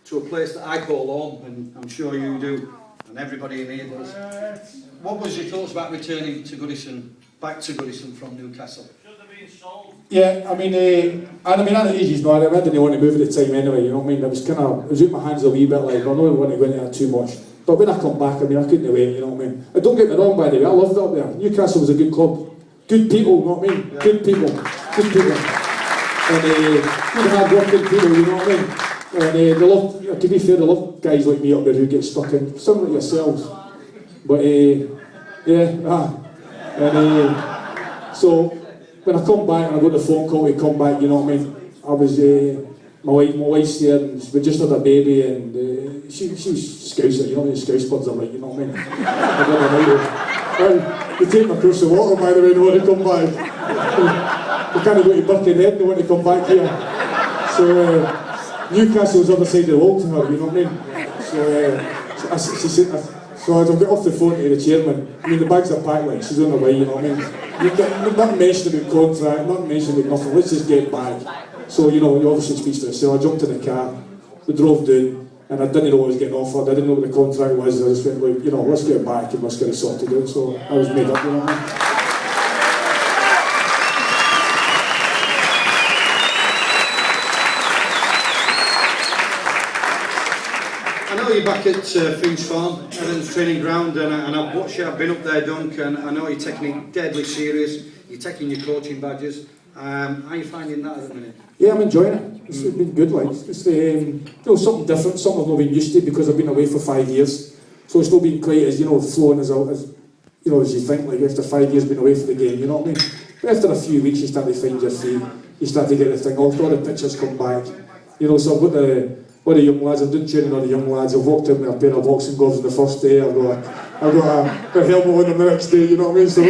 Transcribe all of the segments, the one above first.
to a place that I call home, and I'm sure you do, and everybody in here does. What was your thoughts about returning to Goodison, back to Goodison from Newcastle? Yeah, I mean, at the age, I didn't want to move at the time anyway, you know what I mean? I was out my hands a wee bit, like, I don't want to go into that too much. But when I come back, I couldn't wait, you know what I mean? And don't get me wrong, by the way, I loved it up there. Newcastle was a good club. Good people, you know what I mean? Yeah. Good people. Good people. And good hard working people, you know what I mean? And they love, to be fair, they love guys like me up there who get stuck in, some like yourselves. But, so, when I come back and I got the phone call to come back, you know what I mean? I was, my wife's there, and we just had a baby, and she was Scouser, you know what I mean? Scouse buds are like, you know what I mean? They take me across the water, by the way, they want to come back. They can't go to Birkenhead, they want to come back here. So, Newcastle's on the other side of the world to her, you know what I mean? So I got off the phone to the chairman. I mean, the bags are packed, like, she's on the way, you know what I mean? Nothing mentioned about contract, nothing mentioned about nothing, let's just get back. So, you know, he obviously speaks to us. So I jumped in the car, we drove down, and I didn't know what I was getting offered, I didn't know what the contract was, I just went, like, you know, let's get back and let's get it sorted out. So I was made up, you know what I mean? I know you're back at Finch Farm, Evans training ground, and I've watched you, I've been up there, Duncan, I know you're taking it deadly serious, you're taking your coaching badges. How are you finding that at the minute? Yeah, I'm enjoying it. It's been good, like, it's you know, something different, something I've not been used to because I've been away for 5 years. So it's not been quite as, you know, flowing as you know, as you think, like after 5 years being away for the game, you know what I mean? But after a few weeks you start to find your feet, you start to get the thing, all the pictures come back. You know, so I've got all the young lads, I'm doing training on the young lads, I've walked in with a pair of boxing gloves on the first day, I've got a helmet on the next day, you know what I mean? So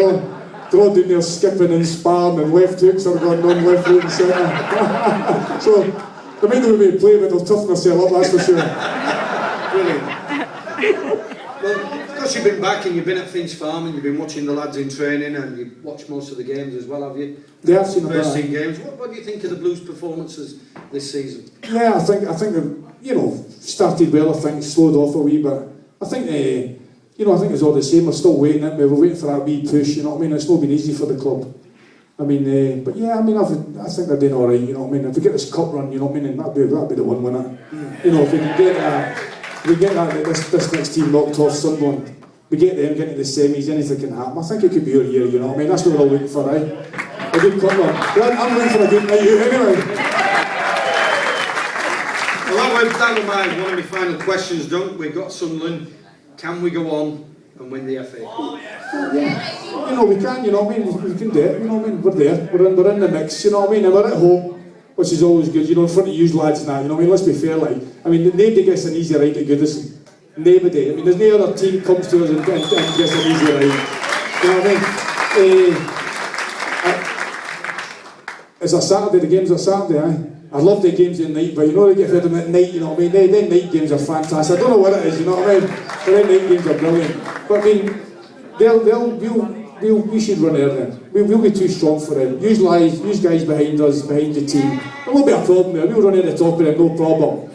they're all doing there skipping and sparring and left hooks are going on left, right and centre. So they might not be able to play, but they'll toughen themselves up, that's for sure. Brilliant. Well, because you've been back and you've been at Finch Farm and you've been watching the lads in training and you've watched most of the games as well, have you? Yeah, I've seen first 10 games. What do you think of the Blues' performances this season? Yeah, I think they've, you know, started well, I think, slowed off a wee bit. I think you know, I think it's all the same. We're still waiting. We're waiting for that wee push. You know what I mean? It's not been easy for the club. I mean, but yeah, I mean, I think they're doing all right. You know what I mean? If we get this cup run, you know what I mean, and that'd be the one winner. You know, if we can get this next team knocked off Sunderland, we get them getting to the semis, anything can happen. I think it could be our year. You know what I mean? That's what we're all looking for, right? A good cup run. I'm looking for a good night out anyway. Well, that was one of my final questions, Dunk. We've got Sunderland. Can we go on and win the FA? Yeah. You know, we can, you know what I mean? We can do it, you know what I mean? We're there, we're in the mix, you know what I mean? And we're at home, which is always good, you know, in front of you lads now, you know what I mean? Let's be fair, like, I mean, nobody gets an easy ride to Goodison. Nobody. I mean, there's no other team comes to us and gets an easy ride. You know what I mean? It's a Saturday, the game's a Saturday, aye? I love the games at night, but you know they get rid of them at night, you know what I mean? Them night games are fantastic. I don't know what it is, you know what I mean? But them night games are brilliant. But I mean, we should run early. We'll be too strong for them. Use guys behind us, behind the team. There won't be a problem there. We'll run at the top of it, no problem.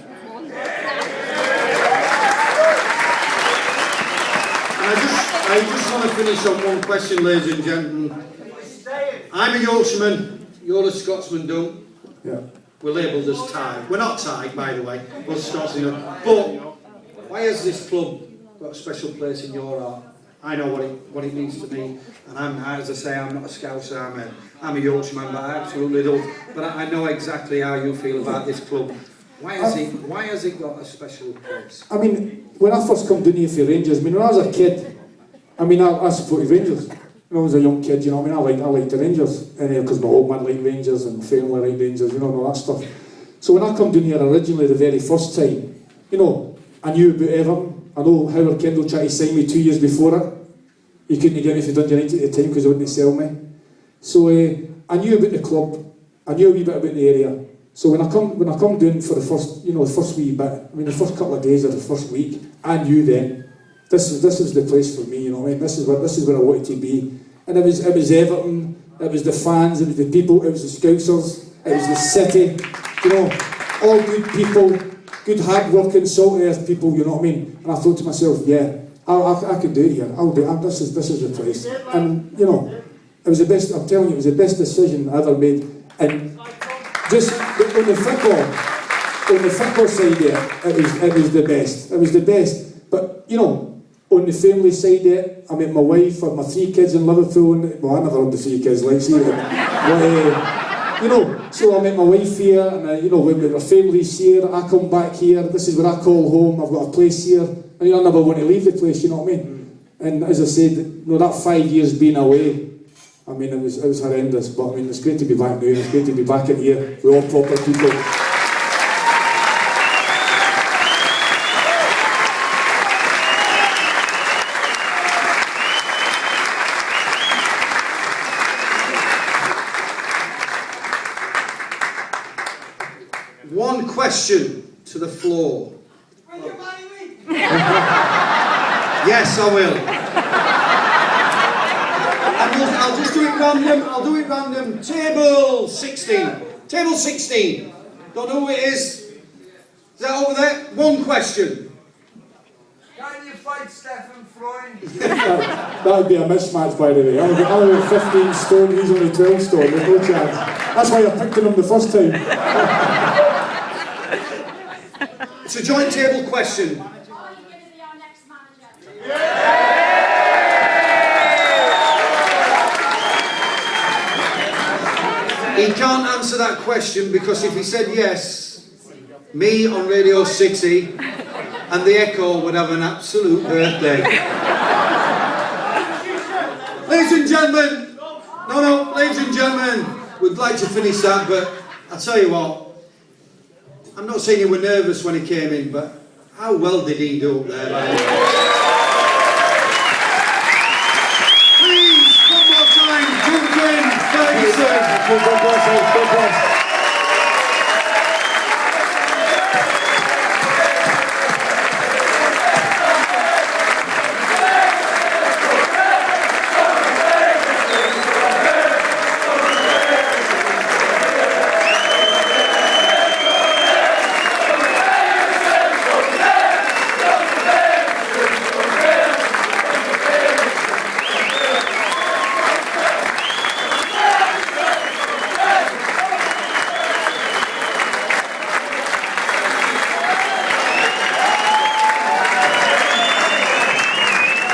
I just want to finish on one question, ladies and gentlemen. I'm a Yorkshireman, you're a Scotsman, Dunk. Yeah. We're labelled as tied. We're not tied, by the way. We're Scotsman. But why has this club got a special place in your heart? I know what it means to me, and as I say, I'm not a Scouser. I'm a Yorkshireman, but I absolutely don't. But I know exactly how you feel about this club. Why has it got a special place? I mean, when I first come down here for Rangers, I mean, when I was a kid, I mean, I supported Rangers. When I was a young kid, you know what I mean, I liked the Rangers. Because my old man liked Rangers and my family liked Rangers, you know, and all that stuff. So when I come down here originally the very first time, you know, I knew about Everton. I know Howard Kendall tried to sign me 2 years before it. He couldn't get me for Dundee United at the time because they wouldn't sell me. So I knew about the club. I knew a wee bit about the area. So when I come down for the first, you know, the first wee bit, I mean the first couple of days of the first week, I knew then this is the place for me, you know what I mean? This is where I wanted to be. And it was Everton, it was the fans, it was the people, it was the Scousers, it was the city, you know, all good people. good hard-working, salt-earth people, you know what I mean? And I thought to myself, yeah, I could do it here. I'll do it. This is the place. And, you know, it was the best, I'm telling you, it was the best decision I ever made. And just on the football side there, it was the best. It was the best. But, you know, on the family side there, I met my wife and my 3 kids in Liverpool. And, well, I never had the 3 kids, like, see, but, you know, so I met my wife here, and, you know, when my family's here, I come back here, this is where I call home, I've got a place here, and I never want to leave the place, you know what I mean? And as I said, you know, that 5 years being away, I mean, it was horrendous, but I mean, it's great to be back now, and it's great to be back in here with all proper people. One question to the floor. Will you marry me? Yes, I will. I'll just do it random. I'll do it random. Table 16. Table 16. Don't know who it is. Is that over there? One question. Can you fight Stefan Freund? That would be a mismatch, by the way. I'm only 15 stone, he's only 12 stone, there's no chance. That's why I picked him the first time. It's a joint table question. Are you going to be our next manager? He can't answer that question because if he said yes, me on Radio City and the Echo would have an absolute birthday. Ladies and gentlemen, ladies and gentlemen, we'd like to finish that, but I'll tell you what, I'm not saying you were nervous when he came in, but how well did he do up there? Please, one more time, Duncan Ferguson. God bless.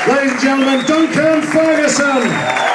Ladies and gentlemen, Duncan Ferguson.